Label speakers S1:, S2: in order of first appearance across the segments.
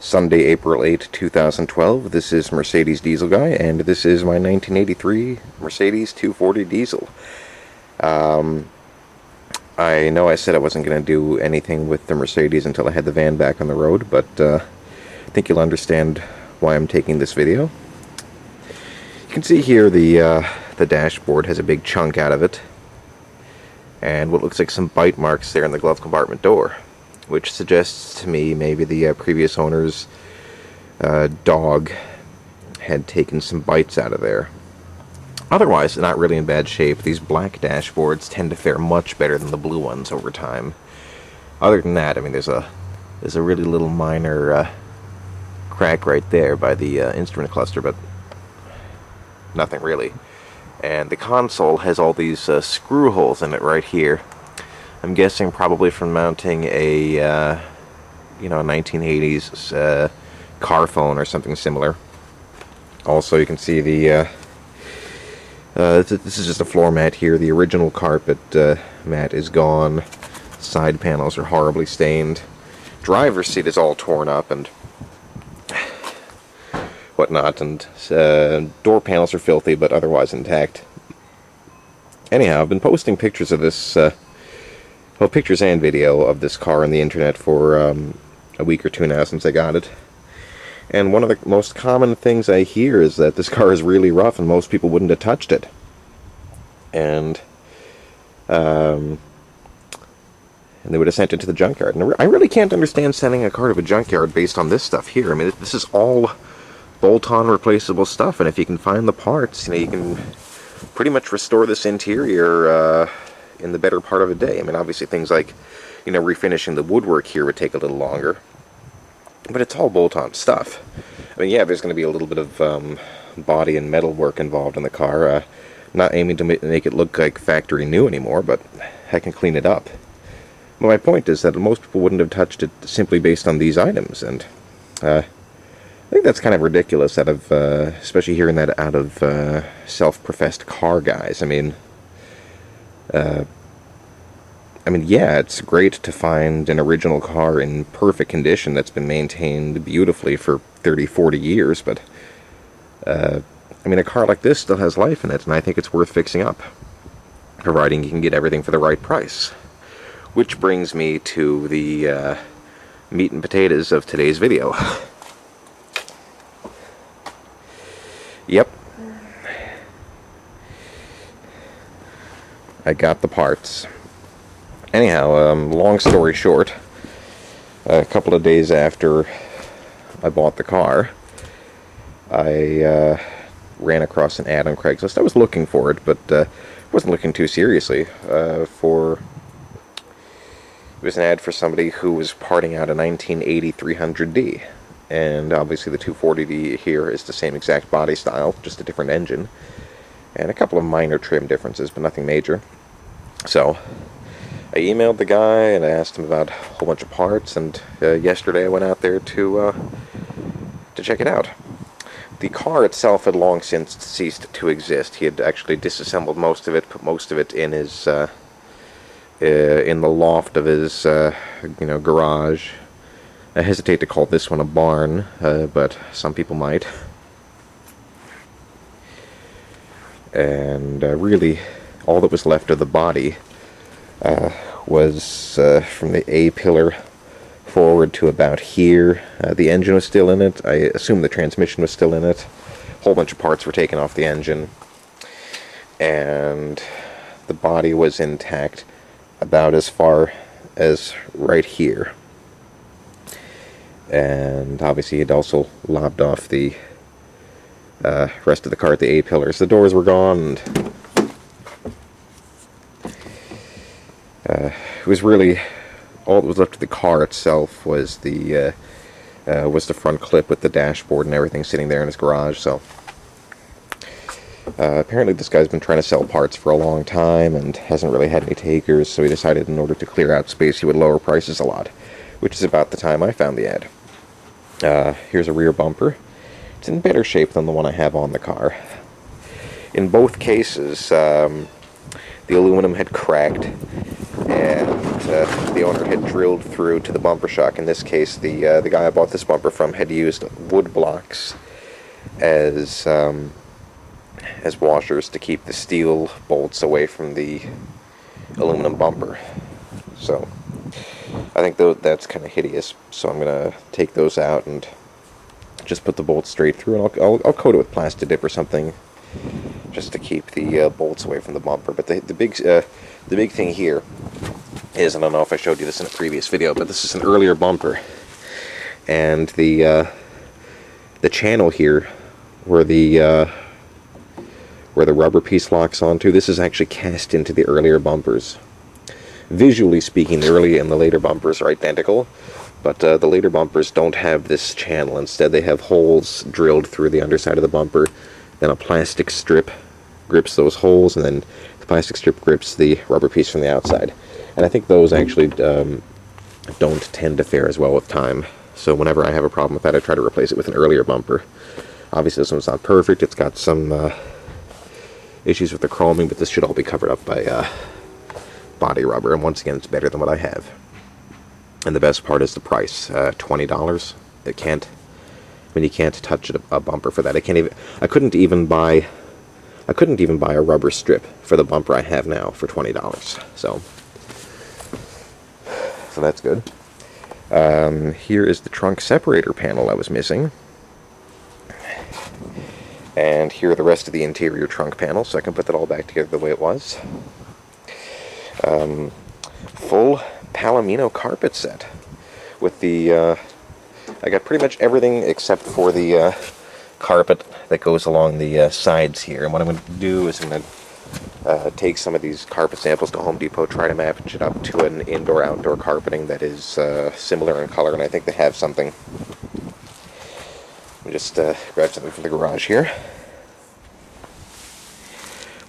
S1: Sunday, April 8, 2012. This is Mercedes Diesel Guy, and this is my 1983 Mercedes 240 Diesel. I know I said I wasn't going to do anything with the Mercedes until I had the van back on the road, but I think you'll understand why I'm taking this video. You can see here the dashboard has a big chunk out of it, and what looks like some bite marks there in the glove compartment door, which suggests to me maybe the previous owner's dog had taken some bites out of there. Otherwise, not really in bad shape. These black dashboards tend to fare much better than the blue ones over time. Other than that, I mean, there's a really little minor crack right there by the instrument cluster, but nothing really. And the console has all these screw holes in it right here. I'm guessing probably from mounting a 1980s car phone or something similar. Also, you can see the this is just a floor mat here. The original carpet mat is gone. Side panels are horribly stained. Driver's seat is all torn up and whatnot, and door panels are filthy but otherwise intact. Anyhow, I've been posting pictures of this, well, pictures and video of this car on the internet for a week or two now since I got it. And one of the most common things I hear is that this car is really rough and most people wouldn't have touched it. And they would have sent it to the junkyard. And I really can't understand sending a car to a junkyard based on this stuff here. I mean, this is all bolt-on replaceable stuff, and if you can find the parts, you can pretty much restore this interior in the better part of a day. I mean, obviously things like, refinishing the woodwork here would take a little longer. But it's all bolt-on stuff. I mean, yeah, there's going to be a little bit of body and metal work involved in the car. Not aiming to make it look like factory new anymore, but I can clean it up. But my point is that most people wouldn't have touched it simply based on these items, and I think that's kind of ridiculous, especially hearing that out of self-professed car guys. I mean, yeah, it's great to find an original car in perfect condition that's been maintained beautifully for 30, 40 years, but, I mean, a car like this still has life in it, and I think it's worth fixing up, providing you can get everything for the right price. Which brings me to the meat and potatoes of today's video. Yep. I got the parts. Anyhow, long story short, a couple of days after I bought the car, I ran across an ad on Craigslist. I was looking for it, but wasn't looking too seriously. It was an ad for somebody who was parting out a 1980 300D, and obviously the 240D here is the same exact body style, just a different engine, and a couple of minor trim differences, but nothing major. So I emailed the guy and I asked him about a whole bunch of parts, and yesterday I went out there to check it out. The car itself had long since ceased to exist. He had actually disassembled most of it, put most of it in his in the loft of his garage. I hesitate to call this one a barn, but some people might. And really, all that was left of the body was from the A-pillar forward to about here. The engine was still in it. I assume the transmission was still in it. A whole bunch of parts were taken off the engine. And the body was intact about as far as right here. And obviously he'd also lobbed off the rest of the car at the A-pillars. The doors were gone, and it was really all that was left of the car itself was the front clip with the dashboard and everything sitting there in his garage. So apparently this guy's been trying to sell parts for a long time and hasn't really had any takers, so he decided in order to clear out space he would lower prices a lot, which is about the time I found the ad. Here's a rear bumper. It's in better shape than the one I have on the car. In both cases, the aluminum had cracked, and the owner had drilled through to the bumper shock. In this case, the guy I bought this bumper from had used wood blocks as washers to keep the steel bolts away from the aluminum bumper. So I think that's kind of hideous. So I'm gonna take those out and just put the bolts straight through, and I'll coat it with plastic dip or something, just to keep the bolts away from the bumper. But the big thing here is, and I don't know if I showed you this in a previous video, but this is an earlier bumper, and the channel here where the rubber piece locks onto, this is actually cast into the earlier bumpers. Visually speaking, the early and the later bumpers are identical, but the later bumpers don't have this channel. Instead, they have holes drilled through the underside of the bumper, then a plastic strip grips those holes, and then the plastic strip grips the rubber piece from the outside. And I think those actually don't tend to fare as well with time. So whenever I have a problem with that, I try to replace it with an earlier bumper. Obviously, this one's not perfect. It's got some issues with the chroming, but this should all be covered up by body rubber, and once again, it's better than what I have. And the best part is the price, $20. You can't touch a bumper for that. I couldn't even buy a rubber strip for the bumper I have now for $20. So that's good. Here is the trunk separator panel I was missing. And here are the rest of the interior trunk panel, so I can put that all back together the way it was. Full Palomino carpet set with the I got pretty much everything except for the carpet that goes along the sides here. And what I'm going to do is I'm going to take some of these carpet samples to Home Depot, try to match it up to an indoor-outdoor carpeting that is similar in color, and I think they have something. Let me just grab something from the garage here.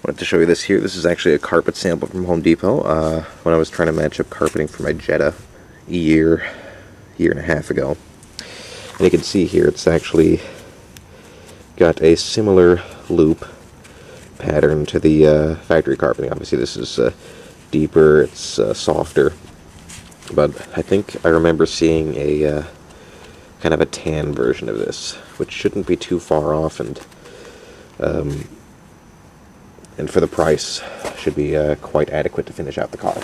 S1: Wanted to show you this here. This is actually a carpet sample from Home Depot when I was trying to match up carpeting for my Jetta a year and a half ago. And you can see here it's actually got a similar loop pattern to the factory carpeting. Obviously this is deeper, it's softer, but I think I remember seeing a kind of a tan version of this, which shouldn't be too far off, and for the price, should be quite adequate to finish out the car.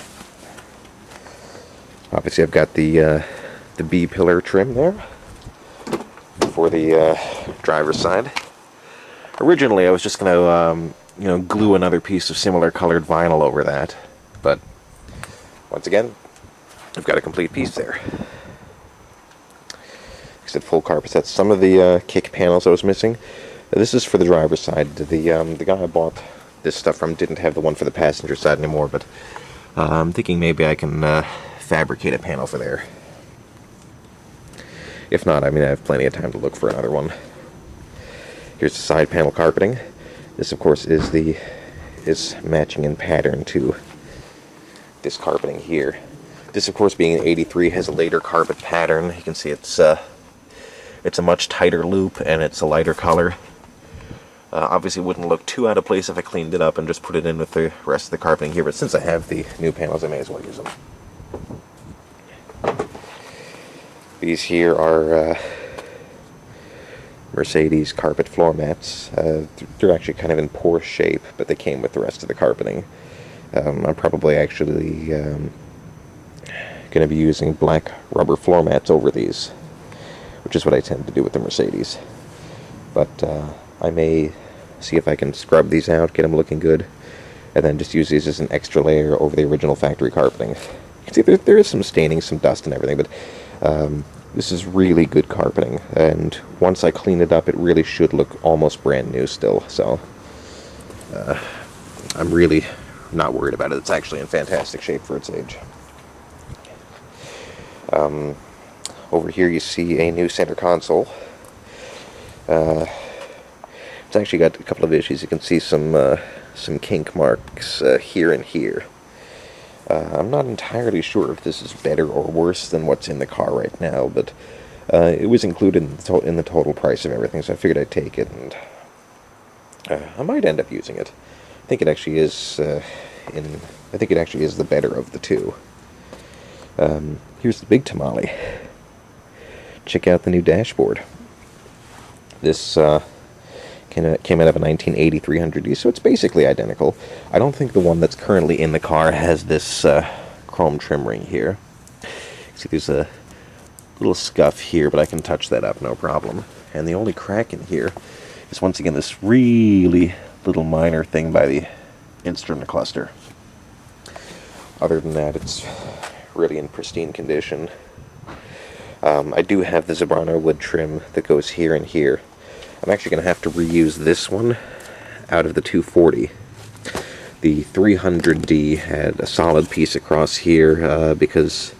S1: Obviously, I've got the B-pillar trim there for the driver's side. Originally, I was just going to glue another piece of similar colored vinyl over that, but once again, I've got a complete piece there. Except full carpet sets. Some of the kick panels I was missing. This is for the driver's side. The guy I bought this stuff from didn't have the one for the passenger side anymore, but I'm thinking maybe I can fabricate a panel for there. If not, I mean, I have plenty of time to look for another one. Here's the side panel carpeting. This, of course, is matching in pattern to this carpeting here. This, of course, being an 83, has a later carpet pattern. You can see it's a much tighter loop, and it's a lighter color. Obviously, it wouldn't look too out of place if I cleaned it up and just put it in with the rest of the carpeting here, but since I have the new panels, I may as well use them. These here are Mercedes carpet floor mats. They're actually kind of in poor shape, but they came with the rest of the carpeting. I'm probably actually going to be using black rubber floor mats over these, which is what I tend to do with the Mercedes. But I may see if I can scrub these out, get them looking good, and then just use these as an extra layer over the original factory carpeting. You can see there is some staining, some dust and everything, but this is really good carpeting, and once I clean it up, it really should look almost brand new still, so I'm really not worried about it. It's actually in fantastic shape for its age. Over here you see a new center console. It's actually got a couple of issues. You can see some kink marks here and here. I'm not entirely sure if this is better or worse than what's in the car right now, but it was included in the total price of everything, so I figured I'd take it, and I might end up using it. I think it actually is the better of the two. Here's the big tamale. Check out the new dashboard. This came out of a 1980 300D, so it's basically identical. I don't think the one that's currently in the car has this chrome trim ring here. See, there's a little scuff here, but I can touch that up, no problem. And the only crack in here is once again this really little minor thing by the instrument cluster. Other than that, it's really in pristine condition. I do have the Abano wood trim that goes here and here. I'm actually going to have to reuse this one out of the 240. The 300D had a solid piece across here because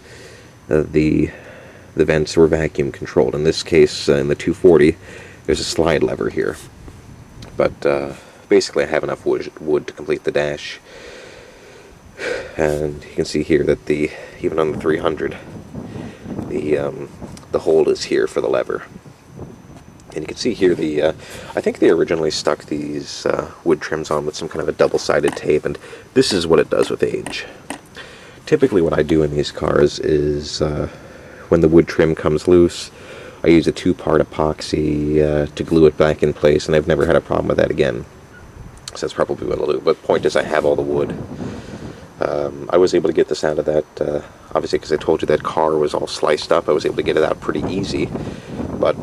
S1: the vents were vacuum controlled. In this case, in the 240, there's a slide lever here. But basically I have enough wood to complete the dash. And you can see here that even on the 300, the hole is here for the lever. And you can see here I think they originally stuck these wood trims on with some kind of a double-sided tape, and this is what it does with age. Typically what I do in these cars is when the wood trim comes loose, I use a 2-part epoxy to glue it back in place, and I've never had a problem with that again. So that's probably what I'll do. But point is, I have all the wood. I was able to get this out of that, obviously because I told you that car was all sliced up. I was able to get it out pretty easy, but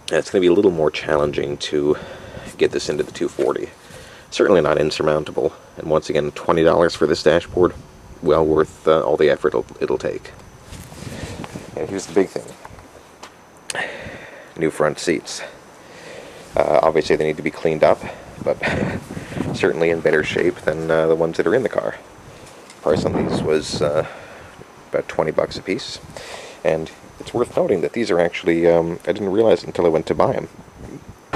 S1: it's going to be a little more challenging to get this into the 240. Certainly not insurmountable, and once again, $20 for this dashboard, well worth all the effort it'll take. And here's the big thing. New front seats. Obviously they need to be cleaned up, but certainly in better shape than the ones that are in the car. Price on these was about 20 bucks a piece, and it's worth noting that these are actually, I didn't realize it until I went to buy them.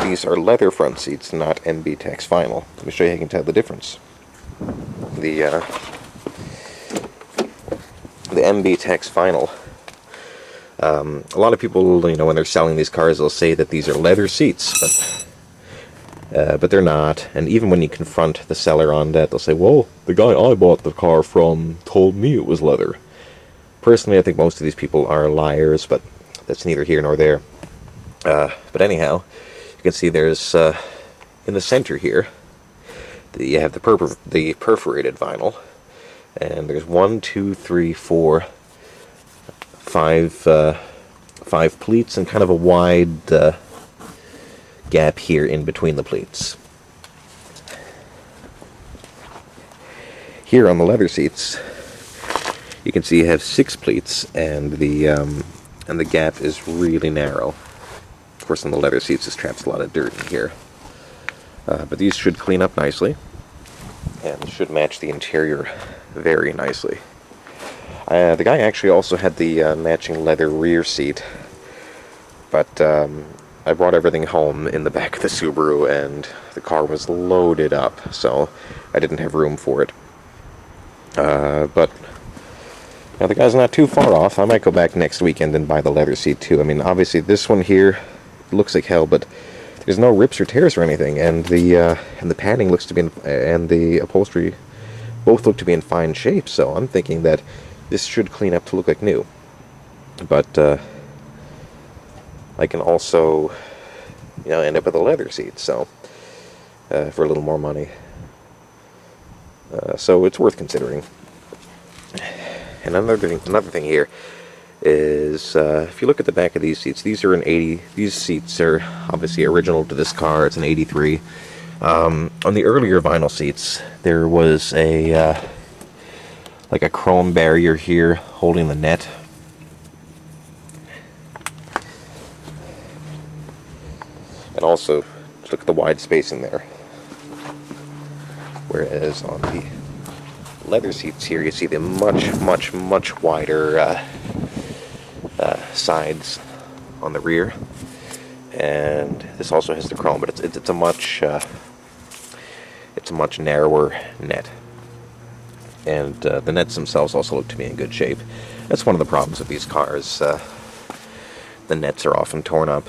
S1: These are leather front seats, not MB-Tex vinyl. Let me show you how you can tell the difference. The MB-Tex vinyl, a lot of people, when they're selling these cars, they'll say that these are leather seats, but they're not. And even when you confront the seller on that, they'll say, well, the guy I bought the car from told me it was leather. Personally, I think most of these people are liars, but that's neither here nor there. But anyhow, you can see there's, in the center here, you have the perforated vinyl, and there's 1, 2, 3, 4, 5 pleats, and kind of a wide gap here in between the pleats. Here on the leather seats, you can see you have 6 pleats, and the gap is really narrow. Of course, on the leather seats, this traps a lot of dirt in here. But these should clean up nicely, and should match the interior very nicely. The guy actually also had the matching leather rear seat, but I brought everything home in the back of the Subaru, and the car was loaded up, so I didn't have room for it. But now the guy's not too far off. I might go back next weekend and buy the leather seat too. I mean, obviously this one here looks like hell, but there's no rips or tears or anything, and the padding looks to be and the upholstery both look to be in fine shape. So I'm thinking that this should clean up to look like new. But I can also, end up with a leather seat, so for a little more money. So it's worth considering. And another thing here is, if you look at the back of these seats, these are an 80. These seats are obviously original to this car. It's an 83. On the earlier vinyl seats, there was like a chrome barrier here holding the net. And also, look at the wide spacing there. Whereas on the leather seats here, you see the much wider sides on the rear. And this also has the chrome, but it's a much narrower net. And the nets themselves also look to be in good shape. That's one of the problems with these cars. The nets are often torn up.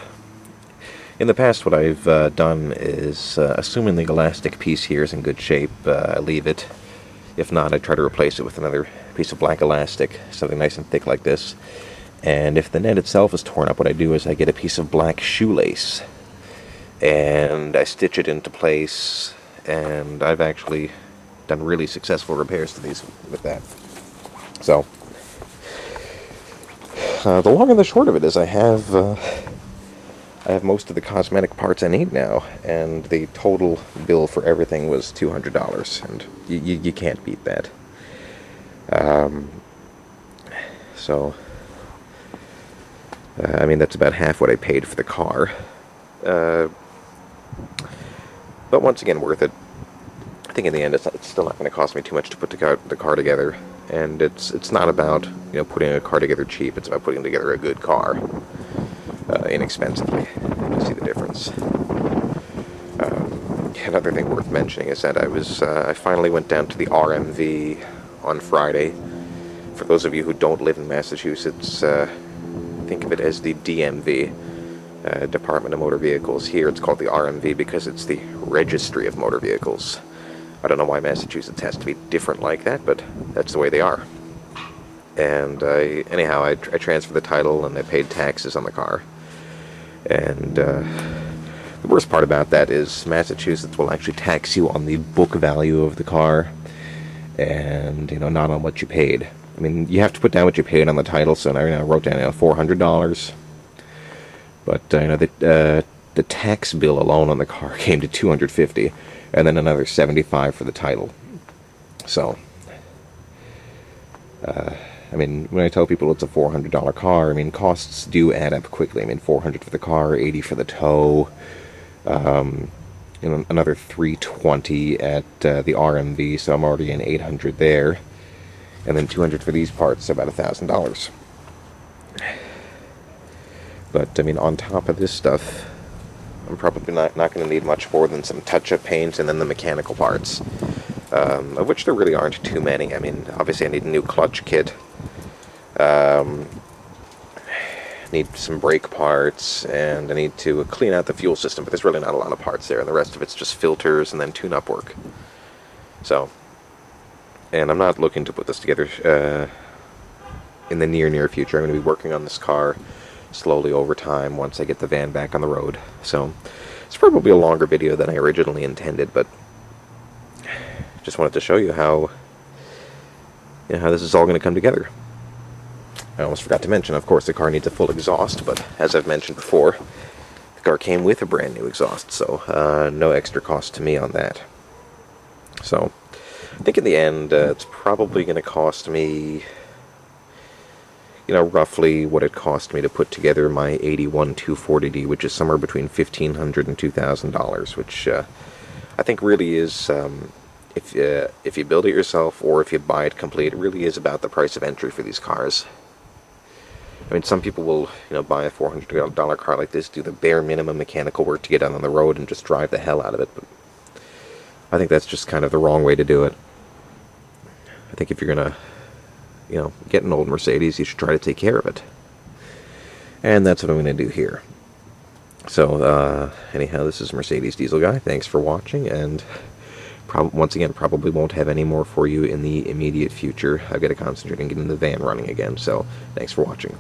S1: In the past, what I've done is, assuming the elastic piece here is in good shape, I leave it. If not, I try to replace it with another piece of black elastic, something nice and thick like this. And if the net itself is torn up, what I do is I get a piece of black shoelace, and I stitch it into place, and I've actually done really successful repairs to these with that. So, the long and the short of it is I have most of the cosmetic parts I need now, and the total bill for everything was $200, and you can't beat that. I mean, that's about half what I paid for the car. But once again, worth it. I think in the end, it's still not going to cost me too much to put the car together. And it's not about, putting a car together cheap. It's about putting together a good car inexpensively. You see the difference. Another thing worth mentioning is that I finally went down to the RMV on Friday. For those of you who don't live in Massachusetts, think of it as the DMV, Department of Motor Vehicles. Here it's called the RMV because it's the Registry of Motor Vehicles. I don't know why Massachusetts has to be different like that, but that's the way they are. And anyhow, I transferred the title and I paid taxes on the car. And the worst part about that is Massachusetts will actually tax you on the book value of the car, and not on what you paid. I mean, you have to put down what you paid on the title, so now I wrote down $400. But the tax bill alone on the car came to $250, and then another $75 for the title. So, I mean, when I tell people it's a $400 car, I mean, costs do add up quickly. I mean, $400 for the car, $80 for the tow, another $320 at the RMV, so I'm already in $800 there, and then $200 for these parts, so about $1,000. But I mean, on top of this stuff, I'm probably not going to need much more than some touch-up paints and then the mechanical parts, of which there really aren't too many. I mean, obviously I need a new clutch kit. Need some brake parts, and I need to clean out the fuel system, but there's really not a lot of parts there, and the rest of it's just filters and then tune-up work. So, and I'm not looking to put this together in the near future. I'm going to be working on this car slowly over time once I get the van back on the road. So, it's probably a longer video than I originally intended, but just wanted to show you how this is all going to come together. I almost forgot to mention, of course, the car needs a full exhaust, but as I've mentioned before, the car came with a brand new exhaust, so no extra cost to me on that. So, I think in the end, it's probably going to cost me, roughly what it cost me to put together my 81 240D, which is somewhere between $1,500 and $2,000, which I think really is, if you build it yourself or if you buy it complete, it really is about the price of entry for these cars. I mean, some people will, buy a $400 car like this, do the bare minimum mechanical work to get out on the road and just drive the hell out of it, but I think that's just kind of the wrong way to do it. I think if you're gonna, get an old Mercedes, you should try to take care of it. And that's what I'm gonna do here. So, anyhow, this is Mercedes Diesel Guy. Thanks for watching, and once again, probably won't have any more for you in the immediate future. I've got to concentrate on getting the van running again, so thanks for watching.